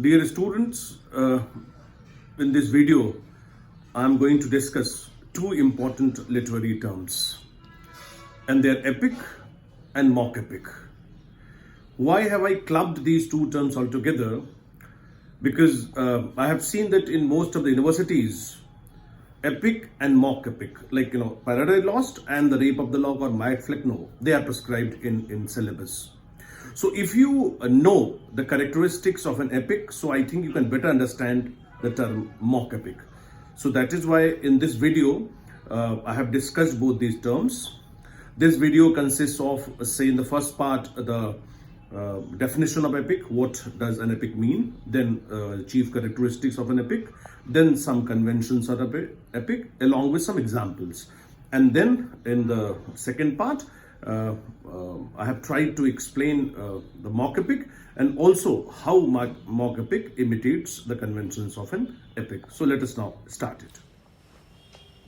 Dear students, in this video, I am going to discuss two important literary terms, and they are epic and mock epic. Why have I clubbed these two terms all together? Because I have seen that in most of the universities, epic and mock epic, like Paradise Lost and the Rape of the Lock or Mike Flecknoe, they are prescribed in syllabus. So if you know the characteristics of an epic, so I think you can better understand the term mock epic. So that is why in this video, I have discussed both these terms. This video consists of, say, in the first part, the definition of epic, what does an epic mean, then chief characteristics of an epic, then some conventions of epic, along with some examples. And then in the second part, I have tried to explain the mock epic and also how mock epic imitates the conventions of an epic. So let us now start it.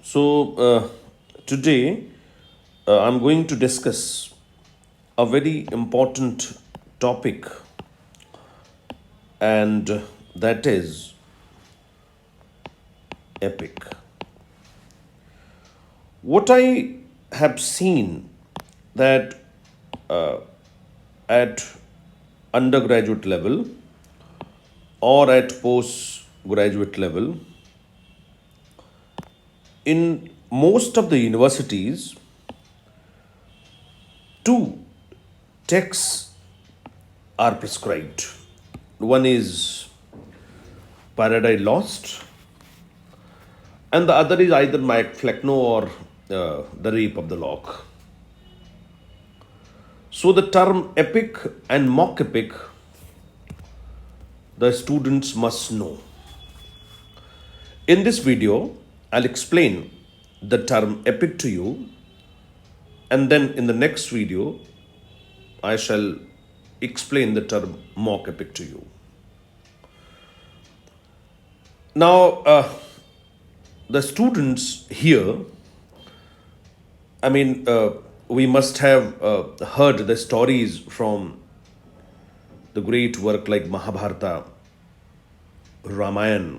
So today I'm going to discuss a very important topic, and that is epic. What I have seen that at undergraduate level or at postgraduate level, in most of the universities, two texts are prescribed. One is Paradise Lost, and the other is either Mike Flecknoe or The Rape of the Lock. So the term epic and mock epic, the students must know. In this video, I'll explain the term epic to you, and then in the next video, I shall explain the term mock epic to you. Now, the students here, we must have heard the stories from the great work like Mahabharata, Ramayana.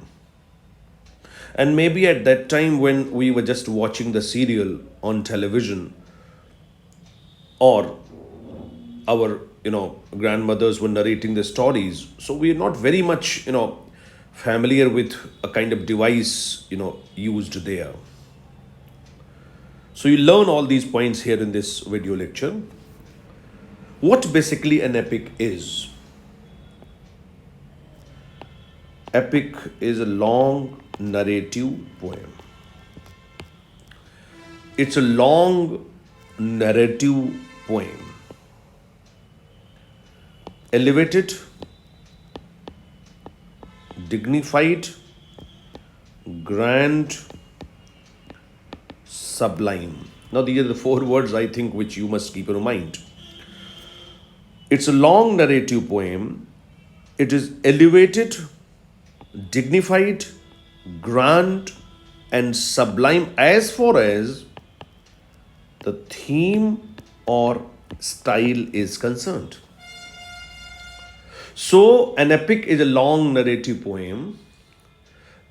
And maybe at that time when we were just watching the serial on television, or our grandmothers were narrating the stories, so we are not very much familiar with a kind of device used there. So you learn all these points here in this video lecture. What basically an epic is? Epic is a long narrative poem. It's a long narrative poem. Elevated, dignified, grand, sublime. Now, these are the four words I think which you must keep in mind. It's a long narrative poem. It is elevated, dignified, grand, and sublime as far as the theme or style is concerned. So, an epic is a long narrative poem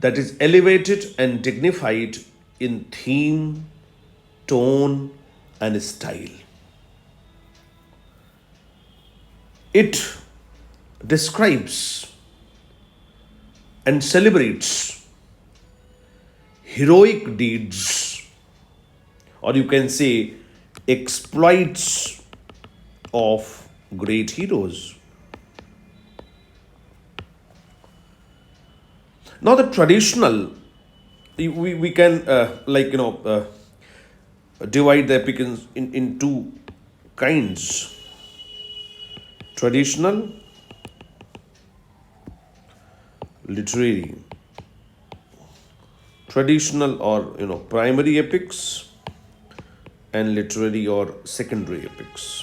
that is elevated and dignified in theme, tone, and style. It describes and celebrates heroic deeds, or you can say exploits of great heroes. Now, the traditional, we can divide the epic in two kinds: traditional, literary. Traditional or primary epics, and literary or secondary epics.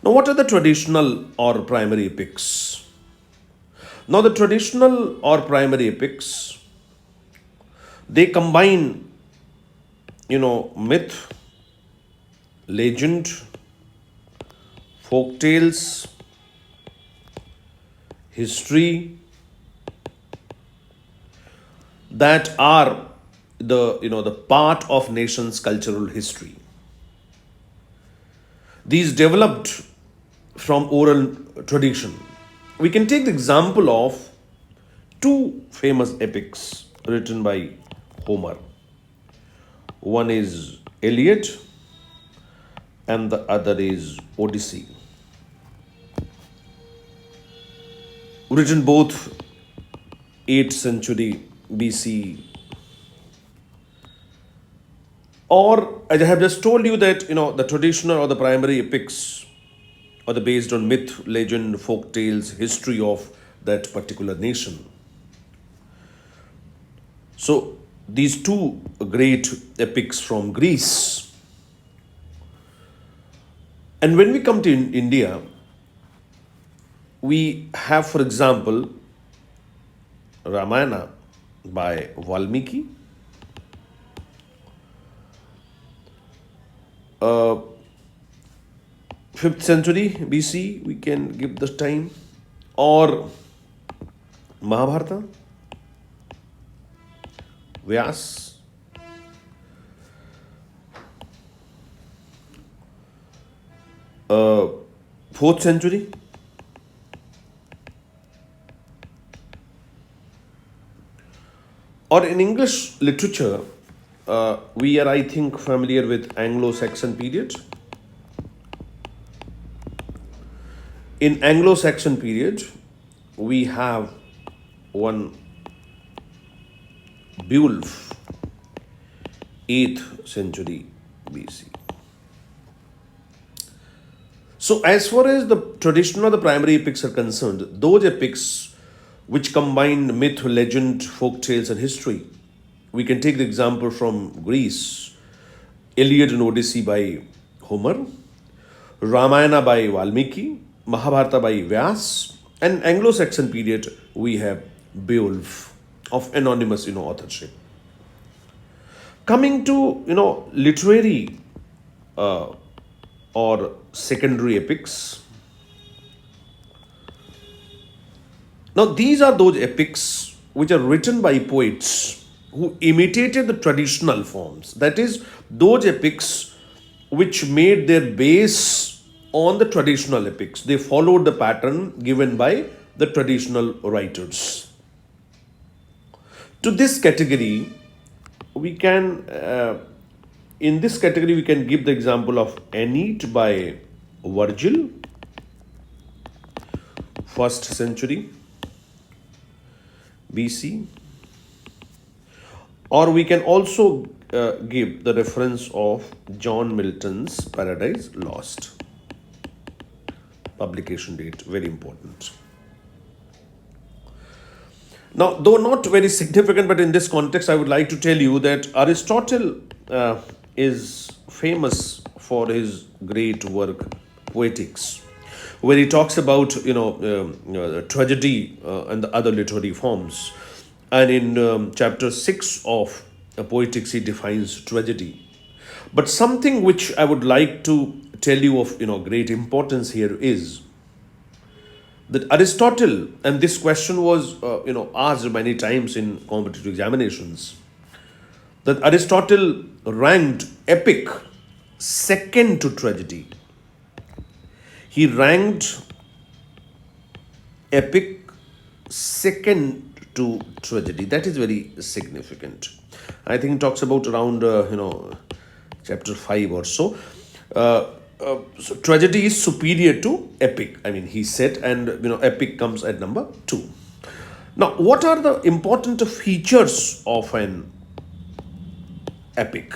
Now, what are the traditional or primary epics? Now, the traditional or primary epics, they combine, myth, legend, folk tales, history that are the part of nation's cultural history. These developed from oral tradition. We can take the example of two famous epics written by Homer. One is Iliad and the other is Odyssey. Written both 8th century BC, or as I have just told you that the traditional or the primary epics are based on myth, legend, folk tales, history of that particular nation. So these two great epics from Greece. And when we come to India, we have, for example, Ramayana by Valmiki, 5th century BC, we can give the time, or Mahabharata, Vyas, 4th century. Or in English literature, we are, I think, familiar with Anglo-Saxon period. In Anglo-Saxon period, we have one Beowulf, 8th century BC. So as far as the traditional or the primary epics are concerned, those epics which combine myth, legend, folk tales and history, we can take the example from Greece, Iliad and Odyssey by Homer, Ramayana by Valmiki, Mahabharata by Vyas, and Anglo-Saxon period we have Beowulf of anonymous authorship. Coming to literary or secondary epics. Now these are those epics which are written by poets who imitated the traditional forms. That is, those epics which made their base on the traditional epics. They followed the pattern given by the traditional writers. To this category, we can in this category we can give the example of Aeneid by Virgil, 1st century BC, or we can also give the reference of John Milton's Paradise Lost. Publication date, very important. Now, though not very significant, but in this context, I would like to tell you that Aristotle is famous for his great work, Poetics, where he talks about tragedy and the other literary forms. And in chapter 6 of Poetics, he defines tragedy. But something which I would like to tell you of great importance here is that Aristotle, and this question was asked many times in competitive examinations, that Aristotle ranked epic second to tragedy. He ranked epic second to tragedy. That is very significant. I think it talks about around chapter 5 or so. So tragedy is superior to epic. I mean, he said, and epic comes at number 2. Now, what are the important features of an epic?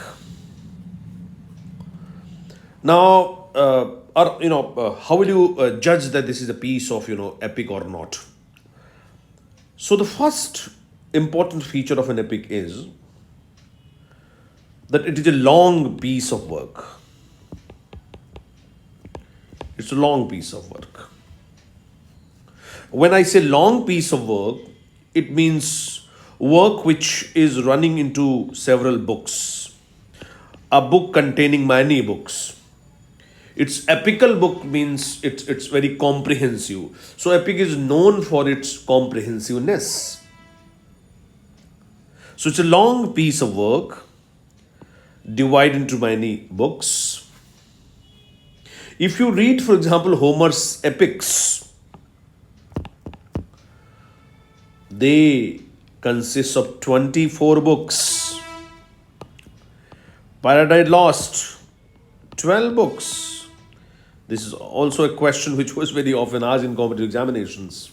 Now, how will you judge that this is a piece of epic or not? So the first important feature of an epic is that it is a long piece of work. It's a long piece of work. When I say long piece of work, it means work which is running into several books, a book containing many books. Its epical book means it's very comprehensive. So epic is known for its comprehensiveness. So it's a long piece of work divided into many books. If you read, for example, Homer's epics, they consist of 24 books. Paradise Lost, 12 books. This is also a question which was very often asked in competitive examinations.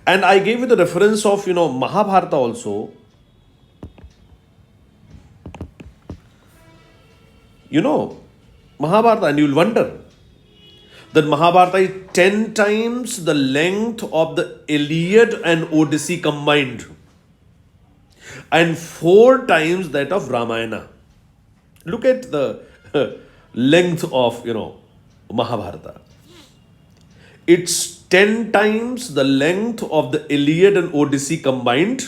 And I gave you the reference of, Mahabharata also. Mahabharata, and you'll wonder that Mahabharata is 10 times the length of the Iliad and Odyssey combined, and 4 times that of Ramayana. Look at the length of, Mahabharata. It's 10 times the length of the Iliad and Odyssey combined,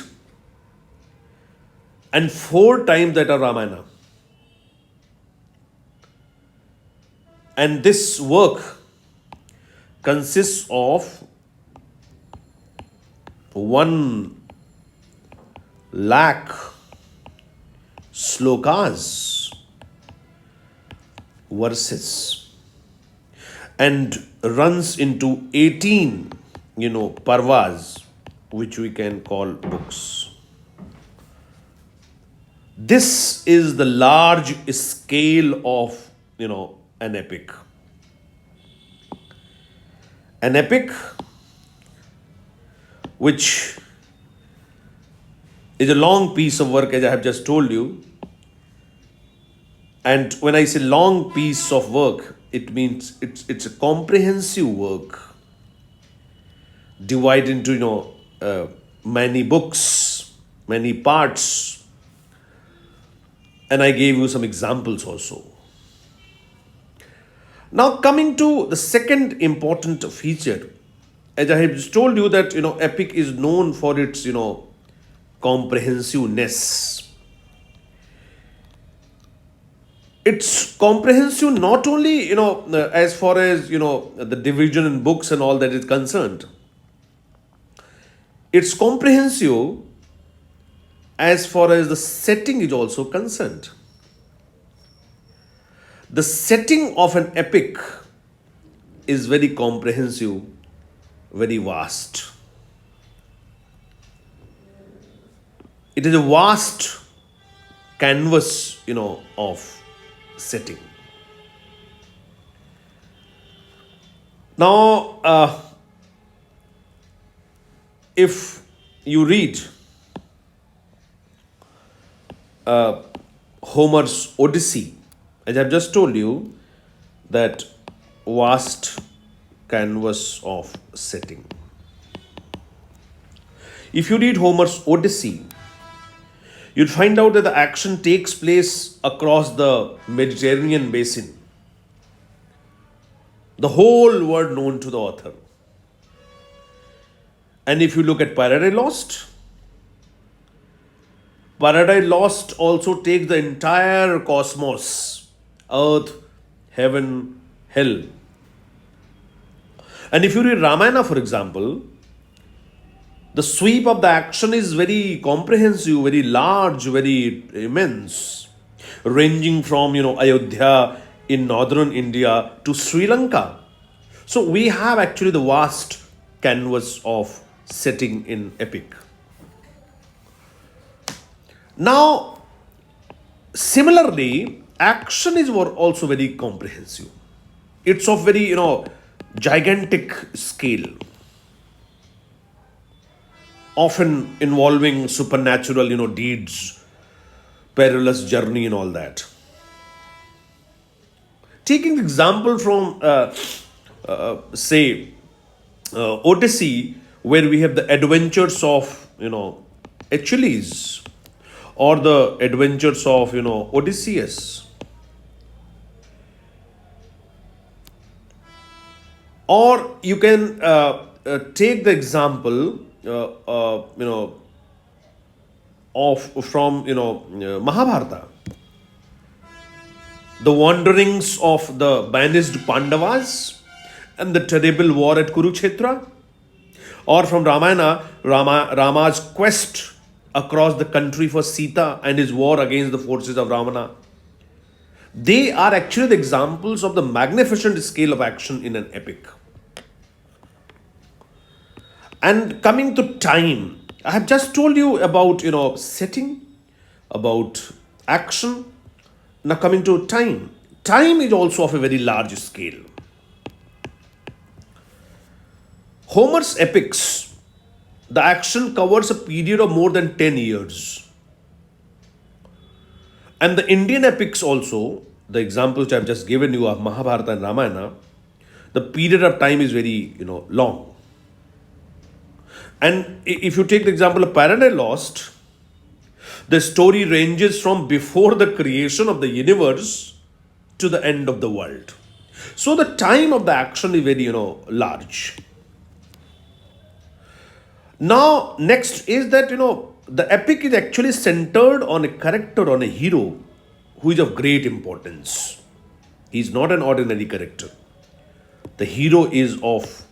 and 4 times that of Ramayana. And this work consists of 1 lakh slokas, verses, and runs into 18, parvas, which we can call books. This is the large scale of, an epic. An epic which is a long piece of work, as I have just told you. And when I say long piece of work, it means it's a comprehensive work divided into, many books, many parts. And I gave you some examples also. Now coming to the second important feature, as I have just told you that, epic is known for its, comprehensiveness. It's comprehensive not only, as far as, the division in books and all that is concerned. It's comprehensive as far as the setting is also concerned. The setting of an epic is very comprehensive, very vast. It is a vast canvas, of setting. Now, if you read Homer's Odyssey, as I've just told you, that vast canvas of setting. If you read Homer's Odyssey, you'll find out that the action takes place across the Mediterranean basin, the whole world known to the author. And if you look at Paradise Lost also takes the entire cosmos, earth, heaven, hell. And if you read Ramayana, for example, the sweep of the action is very comprehensive, very large, very immense, ranging from, Ayodhya in northern India to Sri Lanka. So we have actually the vast canvas of setting in epic. Now, similarly, action is also very comprehensive. It's of very, gigantic scale, often involving supernatural, deeds, perilous journey and all that. Taking example from, Odyssey, where we have the adventures of, Achilles, or the adventures of, Odysseus. Or you can take the example, from, Mahabharata. the wanderings of the banished Pandavas, and the terrible war at Kurukshetra, or from Ramayana, Rama's quest across the country for Sita and his war against the forces of Ravana. They are actually the examples of the magnificent scale of action in an epic. And coming to time, I have just told you about setting, about action. Now coming to time. Time is also of a very large scale. Homer's epics, the action covers a period of more than 10 years. And the Indian epics also, the examples which I have just given you of Mahabharata and Ramayana, the period of time is very, long. And if you take the example of Paradise Lost, the story ranges from before the creation of the universe to the end of the world. So the time of the action is very, large. Now, next is that, the epic is actually centered on a character, on a hero who is of great importance. He is not an ordinary character. The hero is of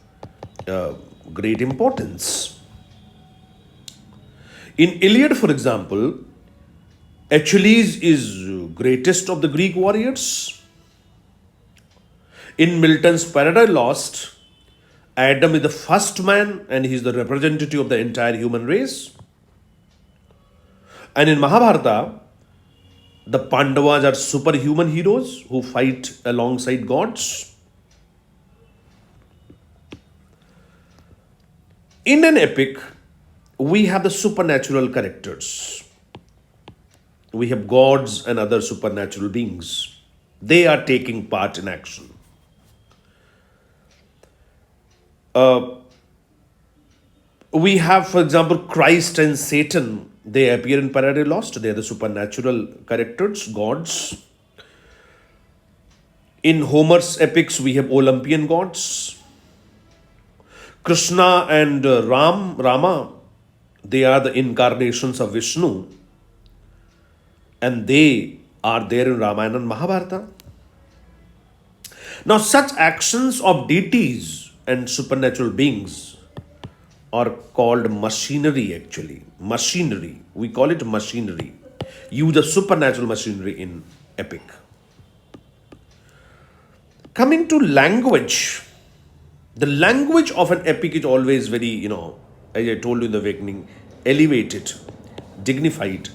great importance. In Iliad, for example, Achilles is greatest of the Greek warriors. In Milton's Paradise Lost, Adam is the first man and he is the representative of the entire human race. And in Mahabharata, the Pandavas are superhuman heroes who fight alongside gods. In an epic, we have the supernatural characters. We have gods and other supernatural beings. They are taking part in action. We have, for example, Christ and Satan. They appear in Paradise Lost. They are the supernatural characters, gods. In Homer's epics, we have Olympian gods. Krishna and Rama, they are the incarnations of Vishnu. And they are there in Ramayana and Mahabharata. Now, such actions of deities and supernatural beings are called machinery actually. Machinery. We call it machinery. Use the supernatural machinery in epic. Coming to language. The language of an epic is always very, as I told you in the beginning, elevated, dignified,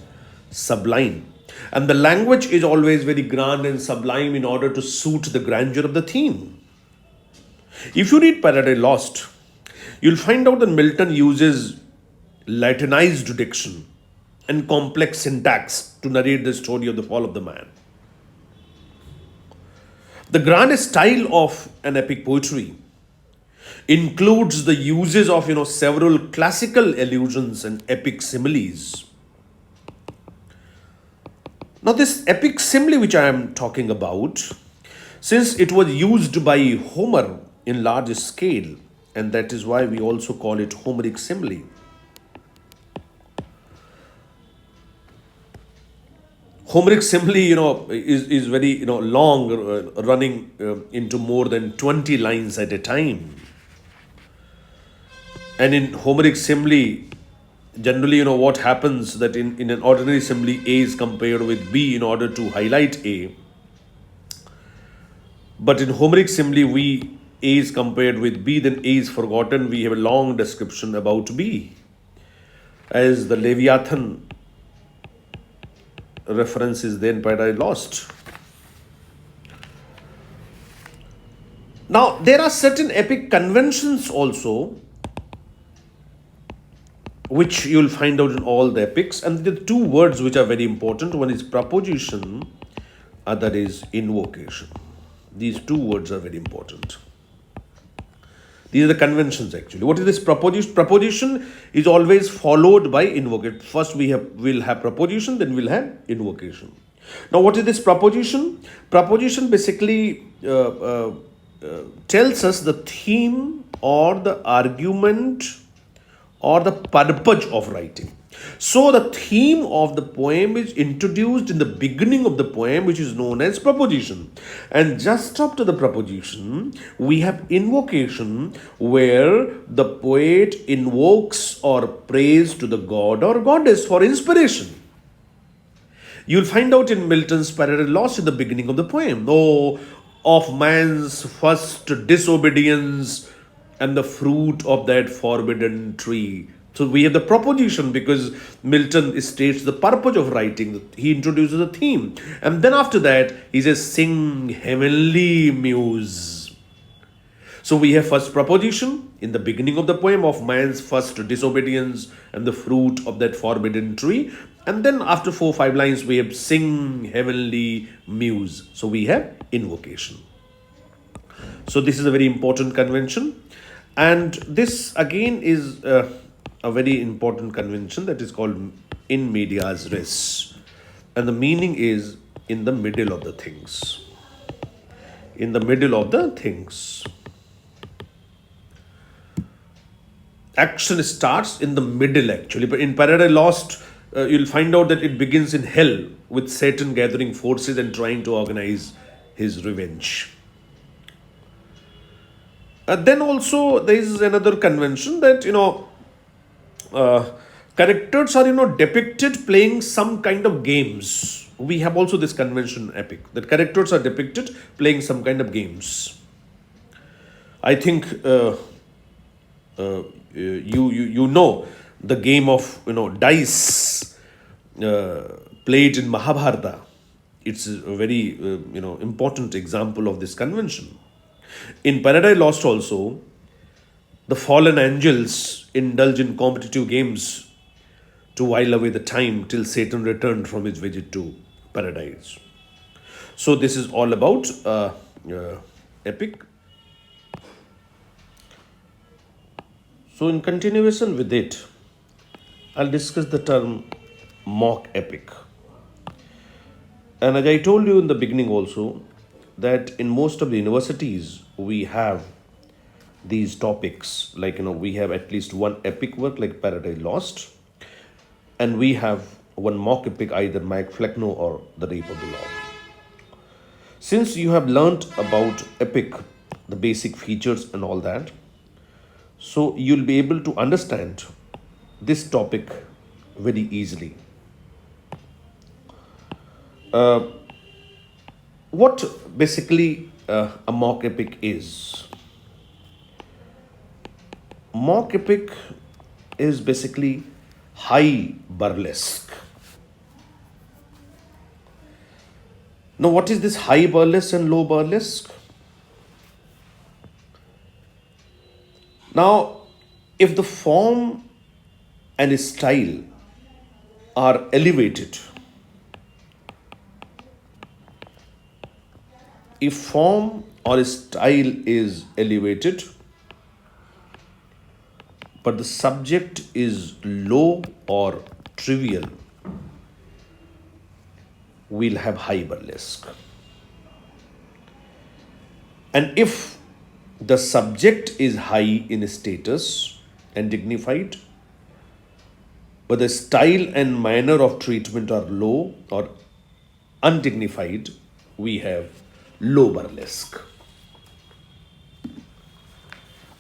sublime. And the language is always very grand and sublime in order to suit the grandeur of the theme. If you read Paradise Lost, you'll find out that Milton uses Latinized diction and complex syntax to narrate the story of the fall of the man. The grand style of an epic poetry includes the uses of several classical allusions and epic similes. Now this epic simile which I am talking about, since it was used by Homer in large scale, and that is why we also call it Homeric simile. Homeric simile, is very, long, running into more than 20 lines at a time. And in Homeric simile, generally, what happens that in an ordinary simile, A is compared with B in order to highlight A. But in Homeric simile, A is compared with B, then A is forgotten. We have a long description about B. As the Leviathan reference is then Paradise Lost. Now, there are certain epic conventions also which you will find out in all the epics. And the two words which are very important. One is proposition, other is invocation. These two words are very important. These are the conventions actually. What is this proposition? Proposition is always followed by invocation. First we'll have proposition, then we'll have invocation. Now what is this proposition? Proposition basically tells us the theme or the argument or the purpose of writing. So the theme of the poem is introduced in the beginning of the poem, which is known as proposition. And just after the proposition, we have invocation, where the poet invokes or prays to the god or goddess for inspiration. You'll find out in Milton's Paradise Lost in the beginning of the poem. Oh, of man's first disobedience and the fruit of that forbidden tree. So we have the proposition because Milton states the purpose of writing. He introduces a theme. And then after that, he says, sing heavenly muse. So we have first proposition in the beginning of the poem of man's first disobedience and the fruit of that forbidden tree. And then after 4-5 lines, we have sing heavenly muse. So we have invocation. So this is a very important convention. And this again is a very important convention that is called in medias res. And the meaning is in the middle of the things. In the middle of the things. Action starts in the middle actually. But in Paradise Lost, you'll find out that it begins in hell with Satan gathering forces and trying to organize his revenge. Then also there is another convention that, characters are, depicted playing some kind of games. We have also this convention epic that characters are depicted playing some kind of games. I think you know the game of dice played in Mahabharata. It's a very important example of this convention. In Paradise Lost also, the fallen angels indulge in competitive games to while away the time till Satan returned from his visit to paradise. So this is all about epic. So in continuation with it, I'll discuss the term mock epic. And as I told you in the beginning also, that in most of the universities we have these topics, like we have at least one epic work like Paradise Lost, and we have one mock epic, either Mike Flecknoe or The Rape of the Lock. Since you have learnt about epic, the basic features and all that, so you'll be able to understand this topic very easily. What basically a mock epic is? Mock epic is basically high burlesque. Now, what is this high burlesque and low burlesque? Now, if the form and style are elevated, if form or style is elevated, but the subject is low or trivial, we'll have high burlesque. And if the subject is high in status and dignified, but the style and manner of treatment are low or undignified, we have low burlesque.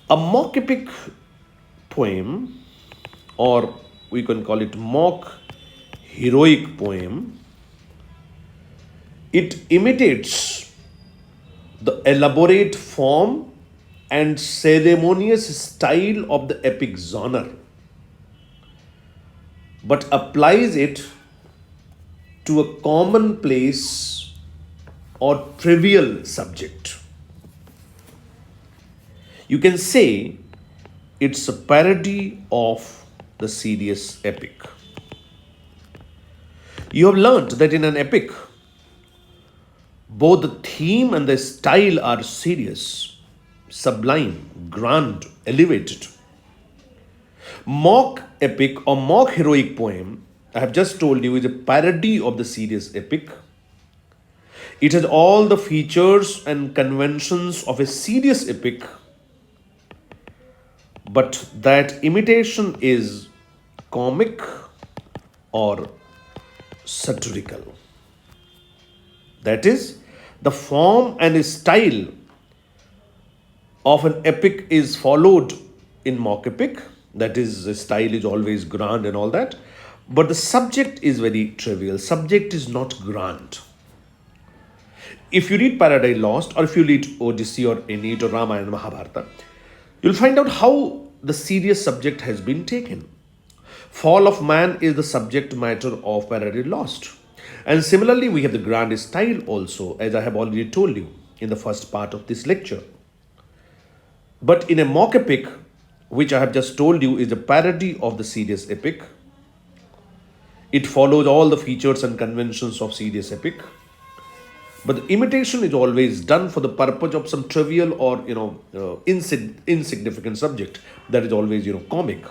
A mock epic poem, or we can call it mock heroic poem, it imitates the elaborate form and ceremonious style of the epic genre, but applies it to a commonplace or trivial subject. You can say it's a parody of the serious epic. You have learnt that in an epic, both the theme and the style are serious, sublime, grand, elevated. Mock epic or mock heroic poem, I have just told you, is a parody of the serious epic. It has all the features and conventions of a serious epic, but that imitation is comic or satirical. That is, the form and style of an epic is followed in mock epic. That is, the style is always grand and all that. But the subject is very trivial. Subject is not grand. If you read Paradise Lost, or if you read Odyssey or Aeneid or Ramayana, Mahabharata, you'll find out how the serious subject has been taken. Fall of man is the subject matter of Paradise Lost. And similarly, we have the grand style also, as I have already told you in the first part of this lecture. But in a mock epic, which I have just told you is a parody of the serious epic, it follows all the features and conventions of serious epic. But the imitation is always done for the purpose of some trivial or insignificant subject that is always comic.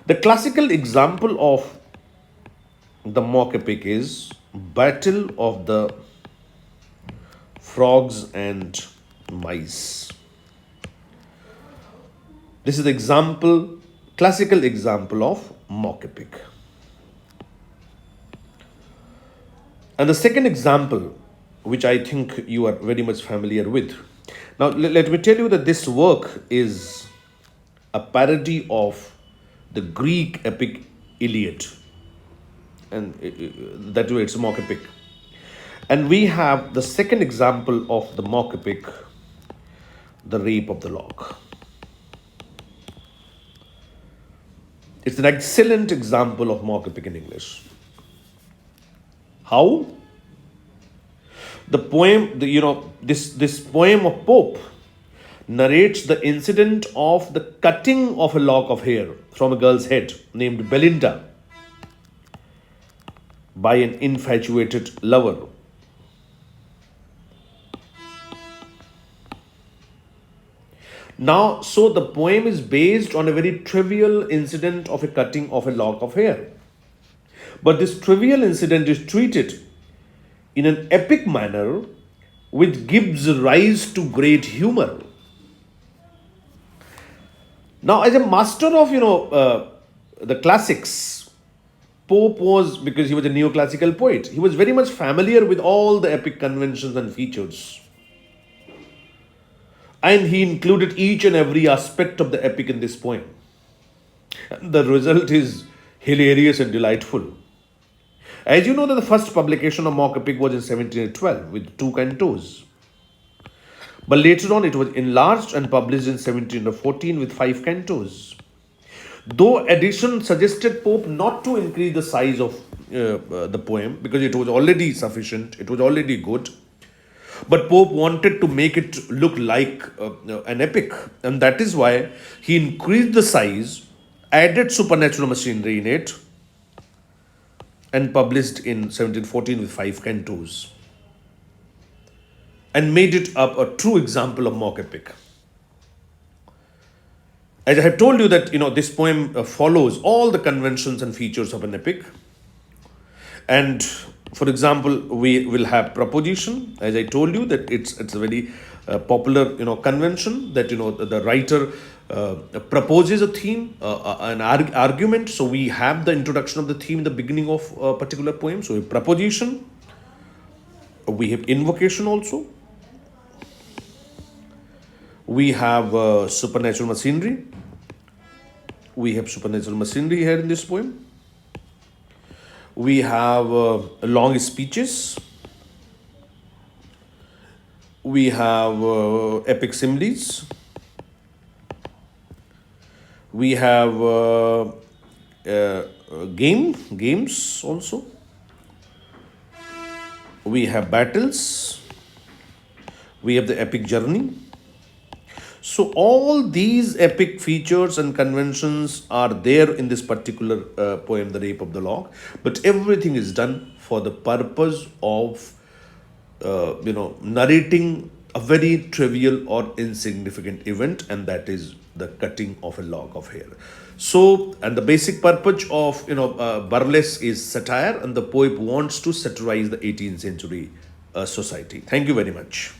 The classical example of the mock epic is Battle of the Frogs and Mice. This is the classical example of mock epic. And the second example, which I think you are very much familiar with. Now, let me tell you that this work is a parody of the Greek epic Iliad. And that way it's a mock epic. And we have the second example of the mock epic, The Rape of the Lock. It's an excellent example of mock epic in English. How? The poem, this poem of Pope narrates the incident of the cutting of a lock of hair from a girl's head named Belinda by an infatuated lover. Now, so the poem is based on a very trivial incident of a cutting of a lock of hair. But this trivial incident is treated in an epic manner which gives rise to great humor. Now, as a master of, the classics, Pope was, because he was a neoclassical poet, he was very much familiar with all the epic conventions and features. And he included each and every aspect of the epic in this poem. And the result is hilarious and delightful. As you know, that the first publication of mock epic was in 1712 with 2 cantos. But later on it was enlarged and published in 1714 with 5 cantos. Though edition suggested Pope not to increase the size of the poem because it was already sufficient, it was already good. But Pope wanted to make it look like an epic, and that is why he increased the size, added supernatural machinery in it, and published in 1714 with 5 cantos, and made it up a true example of mock epic. As I have told you that this poem follows all the conventions and features of an epic, and for example, we will have proposition. As I told you that it's a very popular convention that the writer proposes a theme, an argument. So we have the introduction of the theme in the beginning of a particular poem. So we have proposition, we have invocation also, we have supernatural machinery. We have supernatural machinery here in this poem. We have long speeches. We have epic similes. We have games also. We have battles. We have the epic journey. So all these epic features and conventions are there in this particular poem, The Rape of the Lock. But everything is done for the purpose of, narrating a very trivial or insignificant event, and that is the cutting of a lock of hair. So, and the basic purpose of, burlesque is satire, and the poet wants to satirize the 18th century society. Thank you very much.